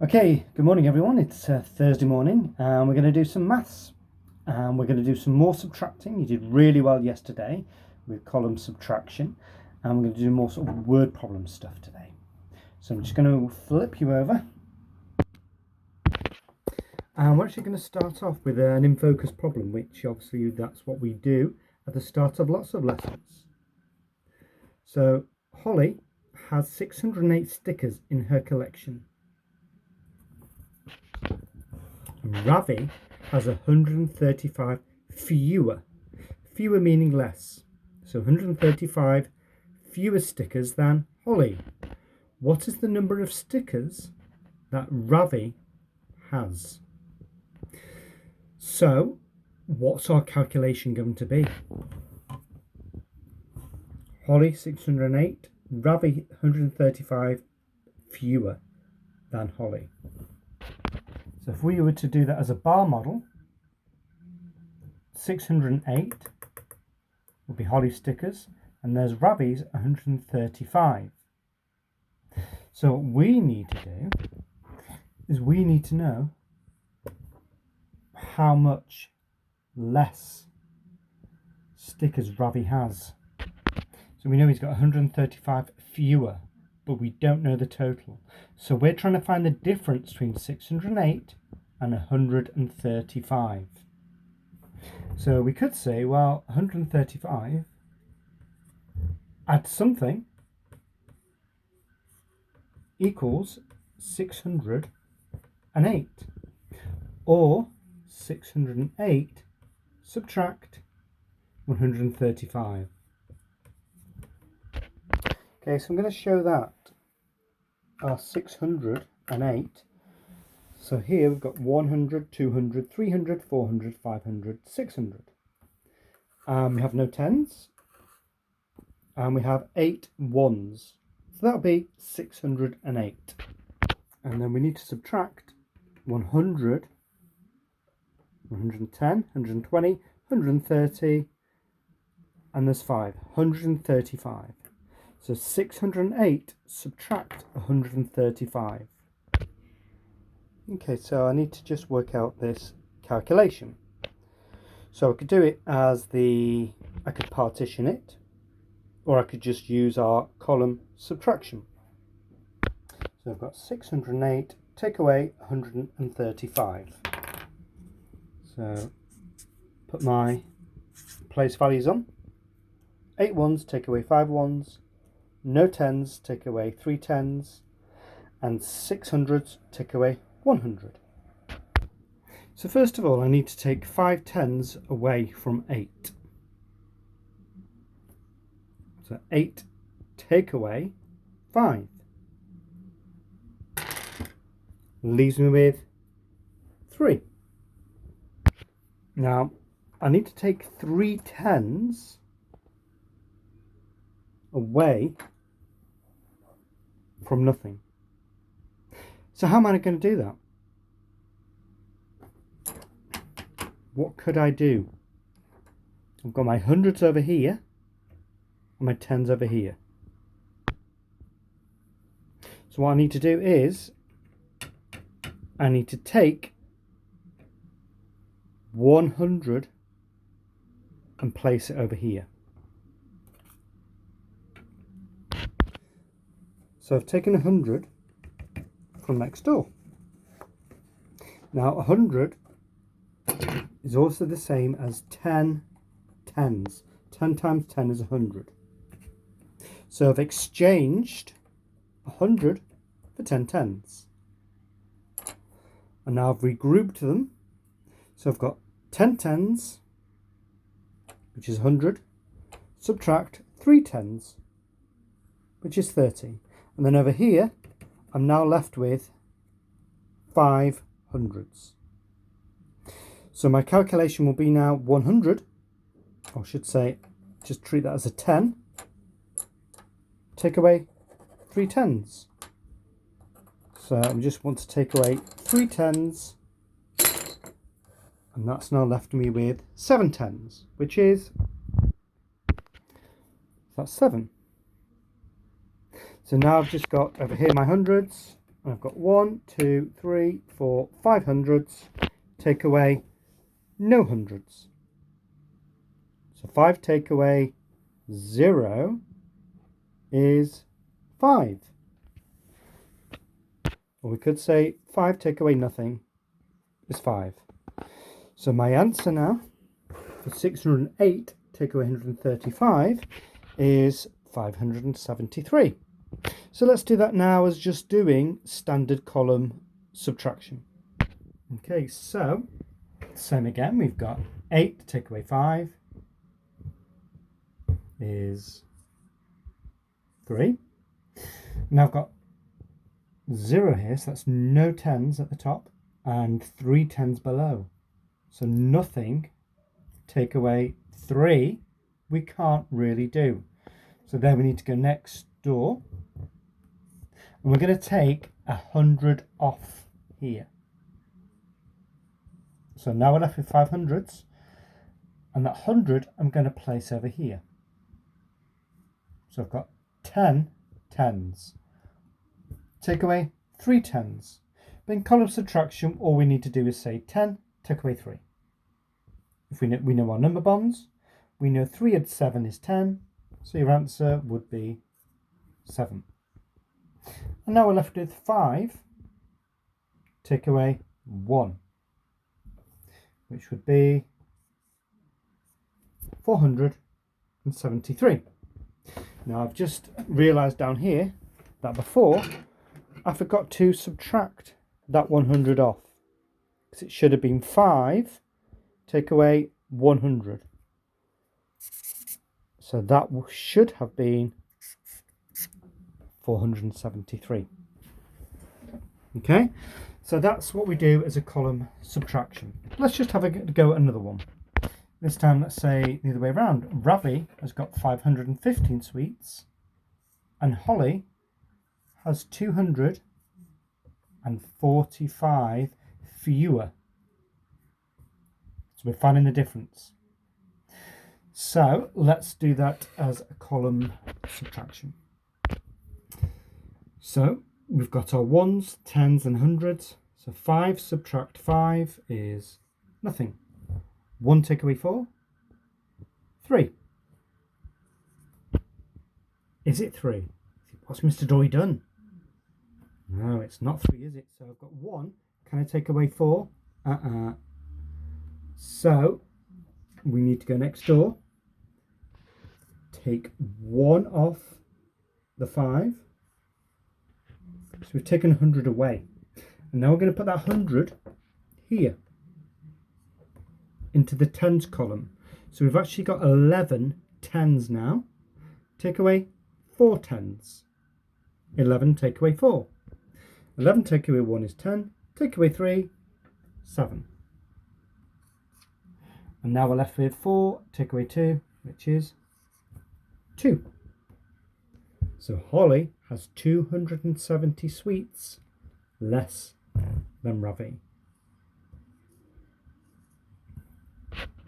Okay, good morning everyone. It's Thursday morning and we're going to do some maths and we're going to do some more subtracting. You did really well yesterday with column subtraction and we're going to do more sort of word problem stuff today. So I'm just going to flip you over and we're actually going to start off with an in focus problem, which obviously that's what we do at the start of lots of lessons. So Holly has 608 stickers in her collection. Ravi has 135 fewer meaning less, so 135 fewer stickers than Holly. What is the number of stickers that Ravi has? So what's our calculation going to be? Holly 608, Ravi 135 fewer than Holly. So if we were to do that as a bar model, 608 would be Holly's stickers, and there's Ravi's 135. So what we need to do is we need to know how much less stickers Ravi has. So we know he's got 135 fewer, but we don't know the total. So we're trying to find the difference between 608 and 135. So we could say, well, 135 add something equals 608, or 608 subtract 135. Okay, so I'm going to show that our 608. So here we've got 100, 200, 300, 400, 500, 600. We have no tens, and we have 8 ones. So that'll be 608. And then we need to subtract 100, 110, 120, 130, and there's 5, 135. So 608 subtract 135. Okay, so I need to just work out this calculation. So I could do it as I could partition it, or I could just use our column subtraction. So I've got 608 take away 135. So put my place values on. 8 ones take away 5 ones, no tens take away 3 tens, and 600s take away 100. So first of all, I need to take 5 tens away from 8. So 8 take away 5. Leaves me with 3. Now, I need to take 3 tens away from nothing. So how am I going to do that? What could I do? I've got my hundreds over here and my tens over here. So what I need to do is I need to take 100 and place it over here. So I've taken 100 from next door. Now 100 is also the same as 10 tens. 10 times 10 is 100. So I've exchanged 100 for 10 tens. And now I've regrouped them. So I've got 10 tens, which is 100, subtract 3 tens, which is 30. And then over here, I'm now left with 5 hundreds. So my calculation will be now 100, or I should say, just treat that as a 10, take away 3 tens. So I just want to take away 3 tens, and that's now left me with 7 tens, which is, that's 7. So now I've just got over here my hundreds, I've got 1, 2, 3, 4, 5 hundreds. Take away no hundreds. So 5 take away 0 is 5. Or we could say 5 take away nothing is 5. So my answer now for 608 take away 135 is 573. So let's do that now as just doing standard column subtraction. Okay, so same again, we've got 8 to take away 5 is 3. Now I've got 0 here, so that's no tens at the top and 3 tens below. So nothing take away 3 we can't really do. So then we need to go next door. And we're going to take 100 off here. So now we're left with 500s. And that 100 I'm going to place over here. So I've got 10 tens. Take away 3 tens. But in column subtraction, all we need to do is say 10, take away 3. If we know our number bonds, we know 3 and 7 is 10. So your answer would be 7. And now we're left with 5, take away 1, which would be 473. Now I've just realised down here that before I forgot to subtract that 100 off, because it should have been 5, take away 100. So that should have been 473. Okay, so that's what we do as a column subtraction. Let's just have a go at another one. This time, let's say the other way around. Ravi has got 515 sweets and Holly has 245 fewer. So we're finding the difference. So let's do that as a column subtraction. So we've got our ones, tens and hundreds. So 5 subtract 5 is nothing. 1 take away 4, 3. Is it 3? What's Mr. Dory done? No, it's not 3, is it? So I've got 1. Can I take away 4? So we need to go next door. Take 1 off the 5. So we've taken 100 away. And now we're going to put that 100 here into the tens column. So we've actually got 11 tens now. Take away 4 tens. 11 take away 4. 11 take away 1 is 10. Take away 3, 7. And now we're left with 4 take away 2, which is 2. So Holly has 270 sweets less than Ravi.